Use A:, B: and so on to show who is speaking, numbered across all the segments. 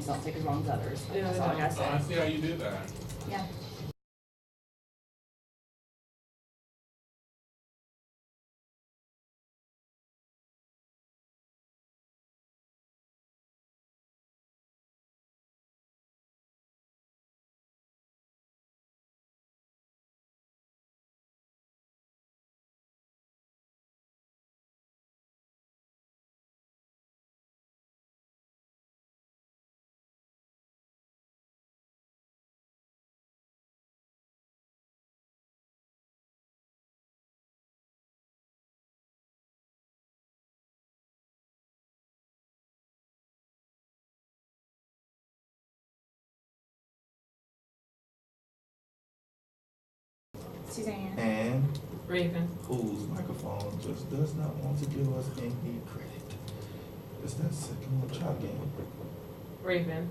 A: things don't take as long as others.
B: Yeah,
A: That's all I gotta say.
C: I see how you did that.
A: Yeah. Suzanne.
D: And
B: Raven.
D: whose microphone just does not want to give us any credit. It's that second one. Try again.
B: Raven.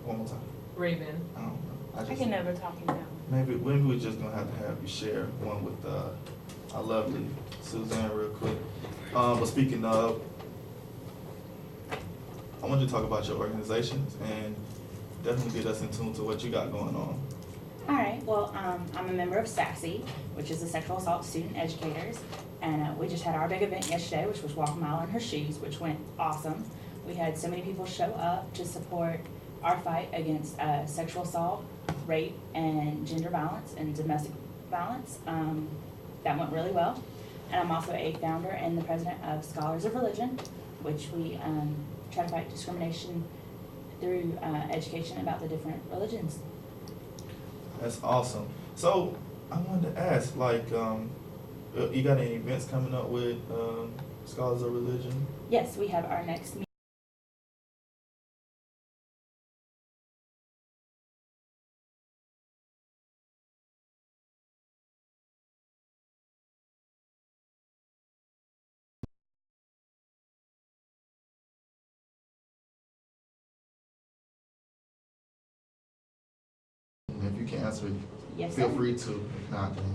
D: One more time.
B: Raven.
D: I don't know.
A: I can never talk him down.
D: Maybe we're just gonna have you share one with our lovely Suzanne real quick. But speaking of, I want you to talk about your organizations and definitely get us in tune to what you got going on.
A: All right, well, I'm a member of SASE, which is the Sexual Assault Student Educators, and we just had our big event yesterday, which was Walk a Mile in Her Shoes, which went awesome. We had so many people show up to support our fight against sexual assault, rape, and gender violence and domestic violence. That went really well. And I'm also a founder and the president of Scholars of Religion, which we try to fight discrimination through education about the different religions.
D: That's awesome. So I wanted to ask, like, you got any events coming up with Scholars of Religion?
A: Yes, we have our next meeting.
D: If you can answer,
A: Yes,
D: feel
A: sir.
D: free to. If not, then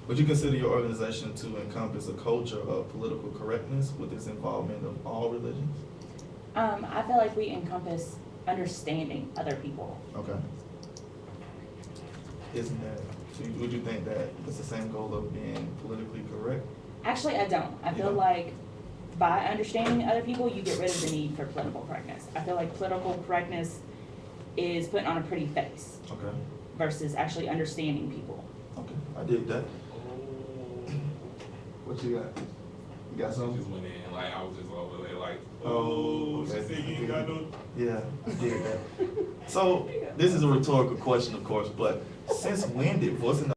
D: would you consider your organization to encompass a culture of political correctness with its involvement of all religions?
A: I feel like we encompass understanding other people.
D: Okay. Isn't that, so would you think that it's the same goal of being politically correct?
A: Actually, I don't. I
D: You
A: feel
D: don't?
A: like by understanding other people, you get rid of the need for political correctness. I feel like political correctness is putting on a pretty face
D: Okay,
A: versus actually understanding people.
D: okay, I did that. What you got? You got
C: I
D: something?
C: just went in, like, I was just over there, like,
D: Oh,
C: she
D: okay.
C: said you ain't got no.
D: Yeah, I did that. So, this is a rhetorical question, of course, but since when did voice in the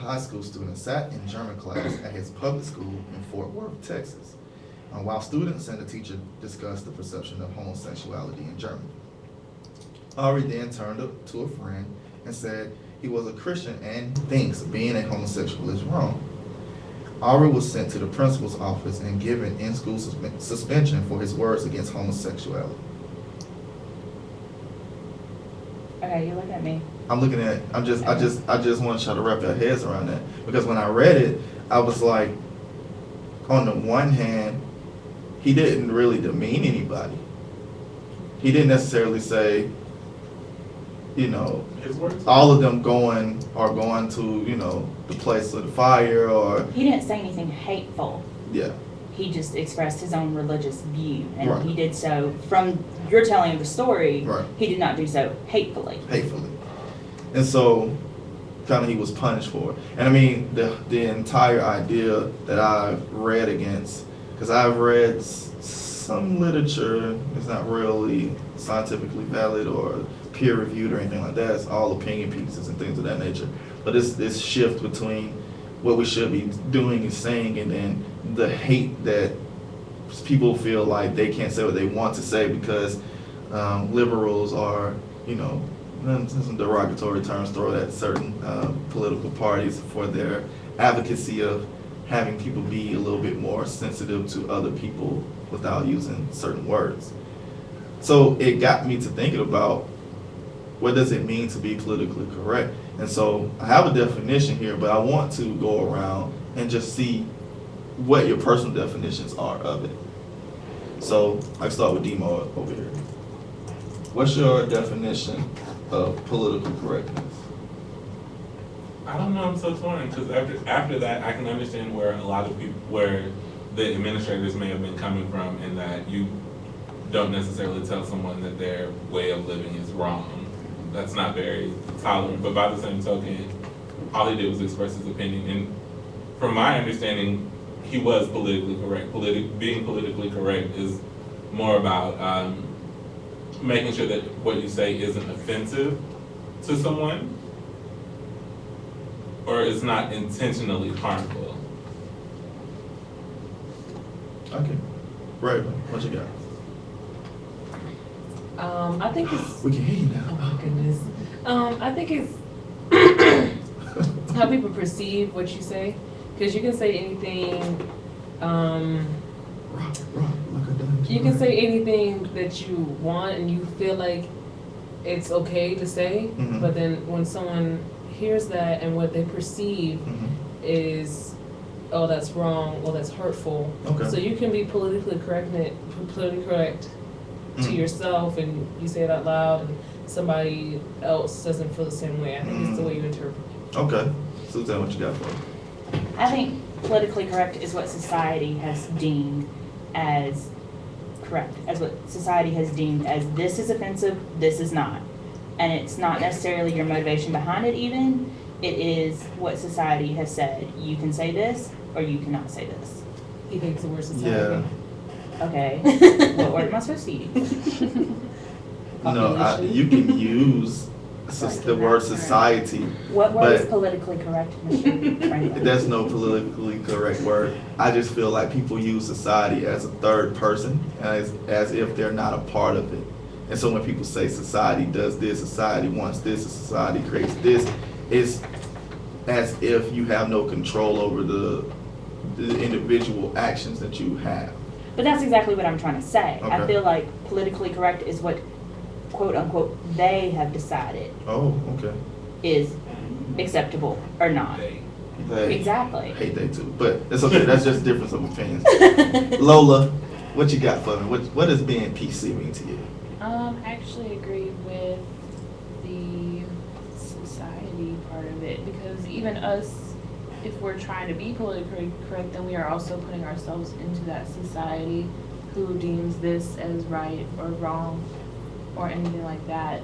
D: high school student sat in German class at his public school in Fort Worth, Texas, while students and the teacher discussed the perception of homosexuality in Germany. Ari then turned up to a friend and said he was a Christian and thinks being a homosexual is wrong. Ari was sent to the principal's office and given in-school suspension for his words against homosexuality.
A: Okay, you look at me.
D: I'm looking at, I just want to try to wrap your heads around that. Because when I read it, I was like, on the one hand, he didn't really demean anybody. He didn't necessarily say, you know,
C: His words.
D: all of them going to, you know, the place of the fire or,
A: He didn't say anything hateful.
D: yeah,
A: He just expressed his own religious view, and
D: Right.
A: he did so from your telling of the story.
D: Right.
A: He did not do so hatefully.
D: hatefully. And so, kind of he was punished for it. And I mean, the entire idea that I've read against, because I've read some literature, it's not really scientifically valid or peer reviewed or anything like that. It's all opinion pieces and things of that nature. But it's this shift between what we should be doing and saying, and then the hate that people feel like they can't say what they want to say because liberals are, you know, some derogatory terms thrown at certain political parties for their advocacy of having people be a little bit more sensitive to other people without using certain words. So it got me to thinking about, what does it mean to be politically correct? And so I have a definition here, but I want to go around and just see what your personal definitions are of it. So I start with Demo over here. What's your definition of political correctness?
C: I don't know, I'm so torn, because after that, I can understand where a lot of people, where the administrators may have been coming from, and that you don't necessarily tell someone that their way of living is wrong. That's not very tolerant, but by the same token, all he did was express his opinion, and from my understanding, he was politically correct. Being politically correct is more about making sure that what you say isn't offensive to someone, or is not intentionally harmful.
D: Okay. Right, what you got?
B: I think it's,
D: We can hear you
B: oh
D: now.
B: my goodness. I think it's how people perceive what you say, because you can say anything,
D: Rock, like a dungeon.
B: you can say anything that you want and you feel like it's okay to say,
D: Mhm.
B: but then when someone hears that and what they perceive
D: Mhm.
B: is, oh, that's wrong, or that's hurtful.
D: Okay.
B: So you can be politically correct to
D: Mm.
B: yourself, and you say it out loud, and somebody else doesn't feel the same way. I think it's the way you interpret it.
D: Okay. Suzanne, what you got for me?
A: I think politically correct is what society has deemed as correct, as what society has deemed as this is offensive, this is not. And it's not necessarily your motivation behind it even, it is what society has said. You can say this, or you cannot say this.
B: He thinks the word
D: Yeah.
B: society.
A: Okay, what word am I supposed to use?
D: No,
B: Population.
D: you can use the word society.
A: What word is
D: But-
A: politically correct, Mr. Franklin?
D: There's no politically correct word. I just feel like people use society as a third person, as if they're not a part of it. And so when people say society does this, society wants this, society creates this, it's as if you have no control over the individual actions that you have.
A: But that's exactly what I'm trying to say. I
D: Okay.
A: feel like politically correct is what, quote unquote, they have decided
D: Oh, okay.
A: is acceptable or not.
D: They
A: Exactly.
D: hate they too, but it's okay. That's just difference of opinions. Lola, what you got for me? What does being PC mean to you?
E: I actually agree with the society part of it, because even us, if we're trying to be politically correct, then we are also putting ourselves into that society who deems this as right or wrong or anything like that.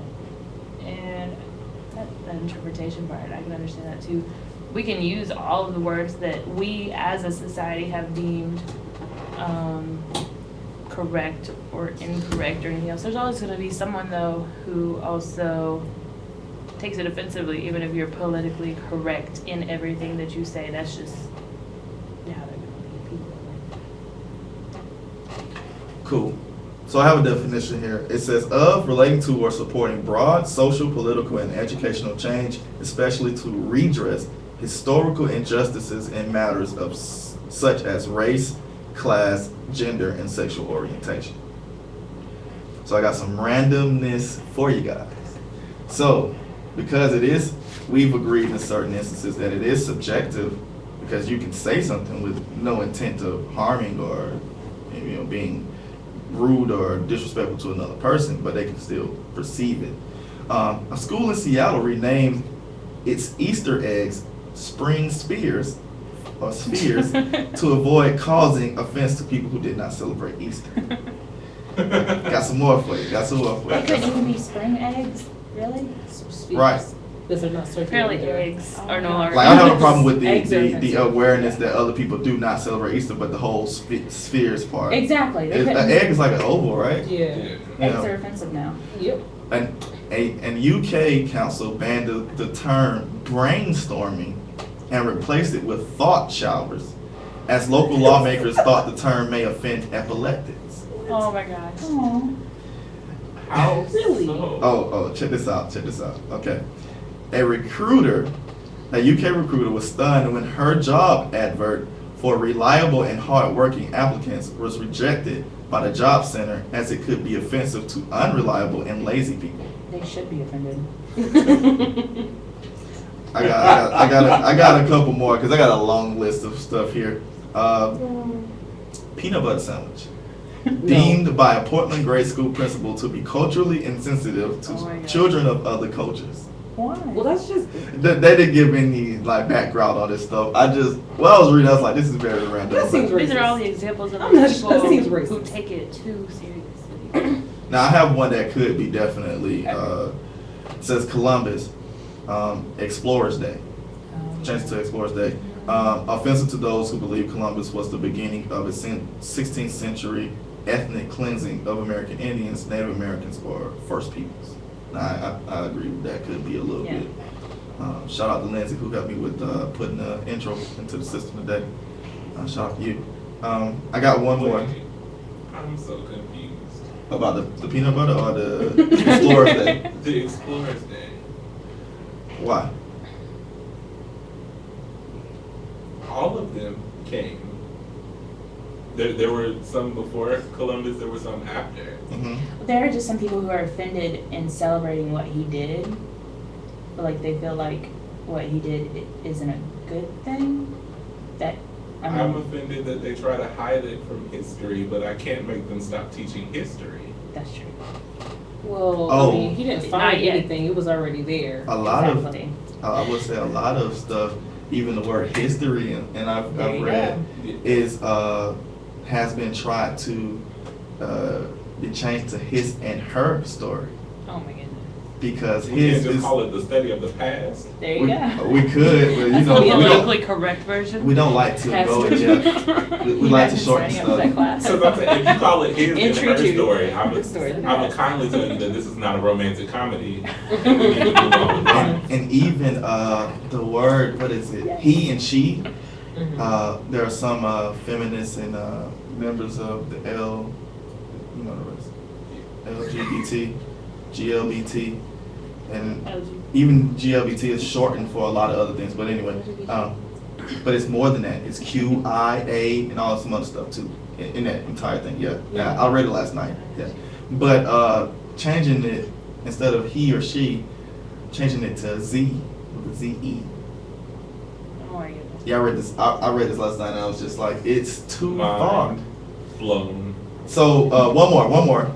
E: And that interpretation part, I can understand that too. We can use all of the words that we as a society have deemed correct or incorrect or anything else. There's always going to be someone though who also takes it offensively, even if you're politically correct in everything that you say. That's just how they're going to be people.
D: Cool. So I have a definition here. It says of, relating to, or supporting broad social, political, and educational change, especially to redress historical injustices in matters of such as race, class, gender, and sexual orientation. So I got some randomness for you guys. So, because we've agreed in certain instances that it is subjective, because you can say something with no intent of harming or being rude or disrespectful to another person, but they can still perceive it. A school in Seattle renamed its Easter eggs Spring Spears or Spheres to avoid causing offense to people who did not celebrate Easter. Got some more for you.
A: It could even be spring eggs, really?
D: Right.
B: Because they're not circular.
E: Apparently
B: either.
E: eggs are no longer.
D: Like I have a problem with
A: Eggs are
D: the
A: offensive.
D: awareness that other people do not celebrate Easter, but the whole spheres part.
A: Exactly. They
D: An
A: couldn't-
D: egg is like an oval, right?
B: Yeah.
A: Eggs
D: Yeah.
A: are offensive now.
B: Yep.
D: An UK council banned the term brainstorming and replaced it with thought showers, as local lawmakers thought the term may offend epileptics.
E: Oh my gosh.
A: Aw.
C: How
B: Really?
C: so?
D: Oh, check this out. Okay. A UK recruiter was stunned when her job advert for reliable and hardworking applicants was rejected by the job center as it could be offensive to unreliable and lazy people.
A: They should be offended.
D: I got a couple more because I got a long list of stuff here. Peanut butter sandwich. Deemed by a Portland grade school principal to be culturally insensitive to
E: Oh my God.
D: children of other cultures.
A: Why?
F: Well, that's just.
D: They didn't give any like background on this stuff. I was reading, I was like, this is very random.
F: That seems
E: These are all
F: racist.
E: the examples of
F: I'm not
E: people
F: sure, that seems
E: who
F: racist.
E: take it too seriously.
D: Now I have one that could be definitely it says Columbus, Explorers Day. Change it to Explorers Day. Offensive to those who believe Columbus was the beginning of a 16th century ethnic cleansing of American Indians, Native Americans, or First Peoples. Now, I agree with that. Could be a little
A: Yeah.
D: bit. Shout out to Lindsay who helped me with putting the intro into the system today. Shout out to you. I got one more
C: Wait, I'm so confused.
D: about the peanut butter or the Explorers Day.
C: The Explorers Day.
D: Why?
C: All of them came. There were some before Columbus, there were some after.
D: Mm-hmm.
A: There are just some people who are offended in celebrating what he did, but like they feel like what he did isn't a good thing. That I mean,
C: I'm offended that they try to hide it from history, but I can't make them stop teaching history.
A: that's true.
F: Well,
D: Oh.
F: I mean, he didn't
E: Not
F: find
E: yet.
F: anything. It was already there.
D: A lot
A: Exactly.
D: I would say a lot of stuff, even the word history, and I've
A: There you
D: read,
C: go.
D: is has been tried to be changed to his and her story
E: Oh my goodness.
D: because
C: We
D: his
C: can't just
D: is
C: call it the study of the past.
A: There you go.
D: we could, but you
E: That's
D: know
E: the
D: we
E: politically
D: don't,
E: correct version.
D: we don't like to go in depth. We like to shorten
A: Signing up for that
D: stuff.
A: class.
C: So I'm saying, if you call it his and
A: Entry
C: her
A: to
C: story, I would kindly tell you that this is not a romantic comedy. And we need to move on with life.
D: And even the word, what is it?
A: Yes.
D: He and she.
F: Mhm.
D: There are some feminists and members of the L, you know the rest, LGBT, GLBT, and even GLBT is shortened for a lot of other things. But anyway, but it's more than that. It's Q, I, A, and all some other stuff too in that entire thing. Yeah, I read it last night. Yeah, but changing it instead of he or she, changing it to Z with a Z-E.
E: Oh my goodness.
D: Yeah, I read this. I read this last night, and I was just like, it's too far.
C: Mind blown.
D: So one more.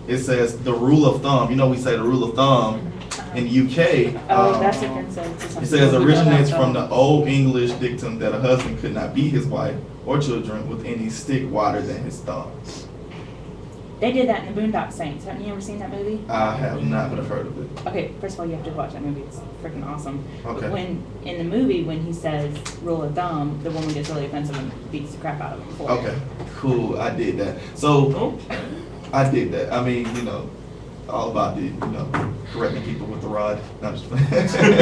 D: It says the rule of thumb. You know, we say the rule of thumb in the UK.
A: Oh, that's offensive to some
D: It says
A: people.
D: originates from the Old English dictum that a husband could not beat his wife or children with any stick wider than his thumb.
A: They did that in the Boondock Saints. Haven't you ever seen that movie?
D: I have not, but I've heard of it.
A: Okay, first of all, you have to watch that movie. It's freaking awesome.
D: Okay.
A: When in the movie, when he says rule of thumb, the woman gets really offensive and beats the crap out of him for it.
D: Okay, cool. I did that. So
C: Okay.
D: I did that. I mean, you know, all about the, correcting people with the rod. No, I'm just playing. That's
E: People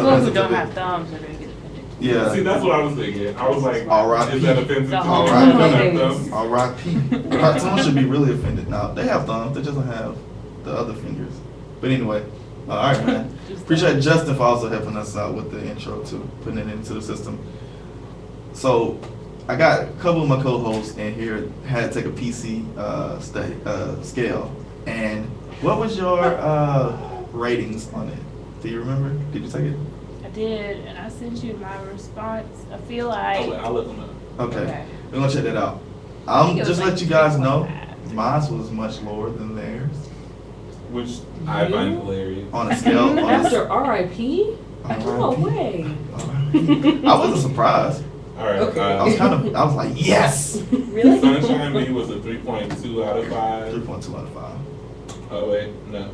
E: who
D: offensive
E: don't
D: to
E: have
D: me.
E: thumbs are gonna get offended.
D: Yeah.
C: See, that's what I was thinking. I was like,
D: R.I.P.
C: is that offensive
E: The
C: to
E: whole
C: you?
D: All right.
C: You don't have thumbs?
D: R.I.P. Cartoons should be really offended now. They have thumbs, they just don't have the other fingers. But anyway, all right, man. Appreciate Justin for also helping us out with the intro too, putting it into the system. So, I got a couple of my co-hosts in here had to take a PC scale. And what was your ratings on it? Do you remember? Did you take it?
E: I did, and I sent you my response. I feel
C: Oh,
E: like.
C: wait, I'll let them know.
D: Okay. We're gonna check that out. I'm
E: think it was
D: just
E: like
D: let you guys know,
E: 3.5.
D: mine was much lower than theirs
C: Which I find hilarious.
D: on a scale. On a,
F: After R.I.P.?
D: R.I.P.
F: No way.
D: I wasn't surprised.
C: All right.
F: Okay.
D: I was like, yes.
A: Really?
C: Sunshine B was a 3.2 out of 5.
D: 3.2 out of 5.
C: Oh, wait, no.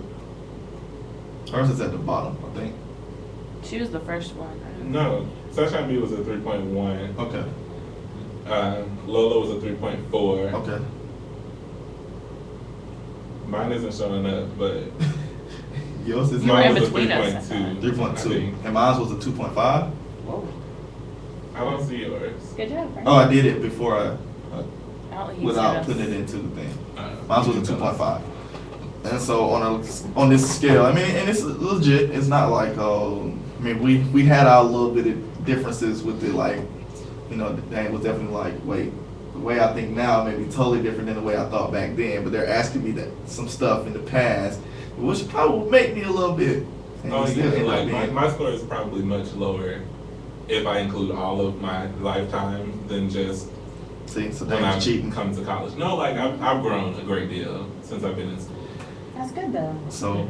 D: Hers is at the bottom, I think.
E: She was the first one.
C: No. Sunshine B was a 3.1.
D: Okay.
C: Lola was a 3.4.
D: Okay.
C: Mine isn't showing up, but
D: Yours is
E: You were in
C: mine was a
E: between us.
C: 3.2.
D: 3.2. And mine was a 2.5.
A: Whoa.
C: I don't see yours.
A: Good job, Frank.
D: Oh, I did it before
E: I don't think you
D: without
E: sent us-
D: putting it into the thing.
C: Uh,
D: Mine was a 2.5. And so on this scale, I mean, and it's legit. It's not like I mean, we had our little bit of differences with it, like you know, that was definitely like, wait, the way I think now may be totally different than the way I thought back then. But they're asking me that some stuff in the past, which probably will make me a little bit. And
C: Oh
D: you still
C: yeah,
D: end up
C: like
D: being-
C: my score is probably much lower if I include all of my lifetime than just
D: See, so
C: when
D: that's
C: I've
D: cheating.
C: come to college. No, like I've grown a great deal since I've been in school.
A: That's good though.
D: So,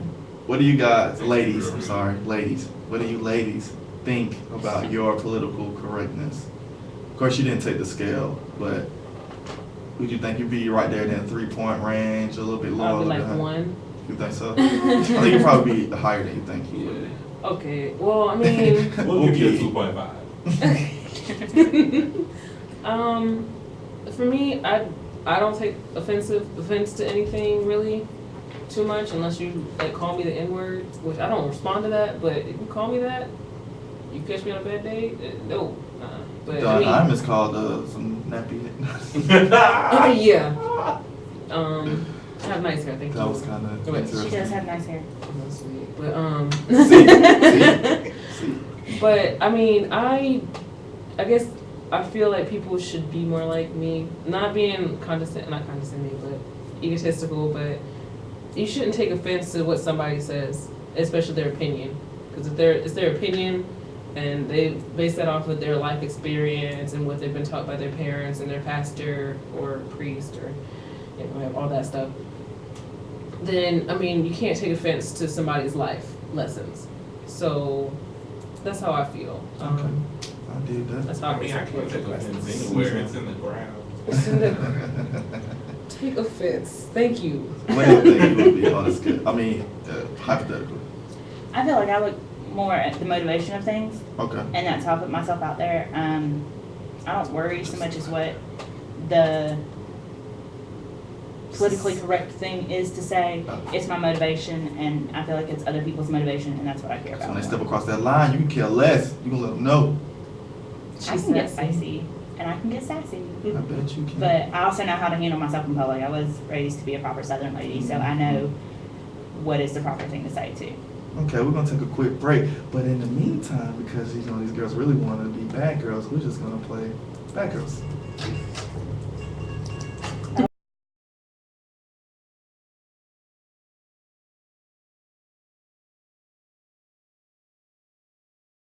D: what do you guys, ladies? I'm sorry, ladies. What do you ladies think about your political correctness? Of course, you didn't take the scale, but would you think you'd be right there in that 3-point range, a little bit lower?
B: I'll be
D: a
B: like
D: little bit higher?
B: 1.
D: You think so? I think you'd probably be higher than you think you would be.
B: Okay, well, I mean,
C: We'll give you a
D: Okay.
C: 2.5.
B: for me, I don't take offense to anything really too much unless you like call me the N-word, which I don't respond to that. But if you call me that, you catch me on a bad day. No, but I
D: Don
B: mean,
D: Imus called some nappy.
B: yeah. I have nice hair, thank you.
D: That was kind of
B: Wait,
D: interesting.
A: She does have nice hair.
B: That's sweet. But
D: See?
B: but I mean, I guess I feel like people should be more like me, not being not condescending, but egotistical. But you shouldn't take offense to what somebody says, especially their opinion, because if it's their opinion, and they base that off of their life experience and what they've been taught by their parents and their pastor or priest or all that stuff. Then I mean, you can't take offense to somebody's life lessons. So that's how I feel.
D: Okay. I did that.
B: That's how
C: I mean, I can't take offense anywhere. It's in the ground.
B: Take offense. Thank you.
D: What do you think you would be on a scale? I mean, hypothetically.
A: I feel like I look more at the motivation of things,
D: Okay.
A: and that's how I put myself out there. I don't worry so much as what the politically correct thing is to say. It's my motivation, and I feel like it's other people's motivation, and that's what I care
D: So
A: about.
D: when they
A: more.
D: step across that line, you can care less. You can let them know.
A: I can get spicy, and I can get sassy.
D: I bet you can.
A: But I also know how to handle myself in public. I was raised to be a proper Southern lady, so I know what is the proper thing to say too.
D: Okay, we're gonna take a quick break. But in the meantime, because these girls really want to be bad girls, we're just gonna play bad girls.